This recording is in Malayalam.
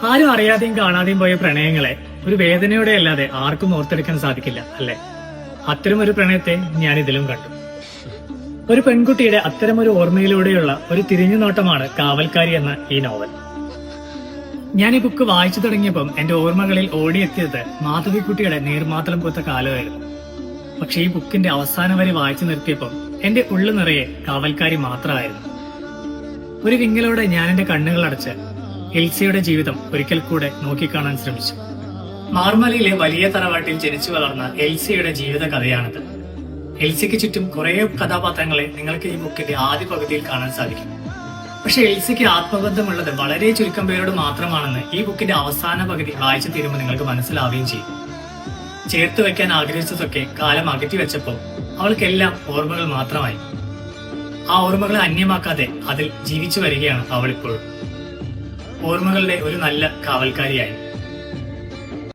ആരും അറിയാതെയും കാണാതെയും പോയ പ്രണയങ്ങളെ ഒരു വേദനയോടെ അല്ലാതെ ആർക്കും ഓർത്തെടുക്കാൻ സാധിക്കില്ല, അല്ലെ? അത്തരമൊരു പ്രണയത്തെ ഞാൻ ഇതിലും കണ്ടു. ഒരു പെൺകുട്ടിയുടെ അത്തരമൊരു ഓർമ്മയിലൂടെയുള്ള ഒരു തിരിഞ്ഞുനോട്ടമാണ് കാവൽക്കാരി എന്ന ഈ നോവൽ. ഞാൻ ഈ ബുക്ക് വായിച്ചു തുടങ്ങിയപ്പം എന്റെ ഓർമ്മകളിൽ ഓടിയെത്തിയത് മാധവിക്കുട്ടിയുടെ നീർമാതളം പൂത്ത കാലമായിരുന്നു. പക്ഷെ ഈ ബുക്കിന്റെ അവസാനം വരെ വായിച്ചു നിർത്തിയപ്പം എന്റെ ഉള്ളു നിറയെ കാവൽക്കാരി മാത്രമായിരുന്നു. ഒരു വിങ്ങലോടെ ഞാൻ എന്റെ കണ്ണുകൾ അടച്ച് എൽസിയുടെ ജീവിതം ഒരിക്കൽ കൂടെ നോക്കിക്കാണാൻ ശ്രമിച്ചു. മാർമലയിലെ വലിയ തറവാട്ടിൽ ജനിച്ചു വളർന്ന എൽസിയുടെ ജീവിത കഥയാണിത്. എൽസിക്ക് ചുറ്റും കുറെ കഥാപാത്രങ്ങളെ നിങ്ങൾക്ക് ഈ ബുക്കിന്റെ ആദ്യ പകുതിയിൽ കാണാൻ സാധിക്കും. പക്ഷെ എൽസിക്ക് ആത്മബന്ധമുള്ളത് വളരെ ചുരുക്കം പേരോട് മാത്രമാണെന്ന് ഈ ബുക്കിന്റെ അവസാന പകുതി വായിച്ചു തീരുമ്പോൾ നിങ്ങൾക്ക് മനസ്സിലാവുകയും ചെയ്യും. ചേർത്ത് വെക്കാൻ ആഗ്രഹിച്ചതൊക്കെ കാലം അകറ്റി വെച്ചപ്പോൾ അവൾക്കെല്ലാം ഓർമ്മകൾ മാത്രമായി. ആ ഓർമ്മകളെ അന്യമാക്കാതെ അതിൽ ജീവിച്ചു വരികയാണ് അവളിപ്പോഴും. ഓർമ്മകളുടെ ഒരു നല്ല കാവൽക്കാരിയായി.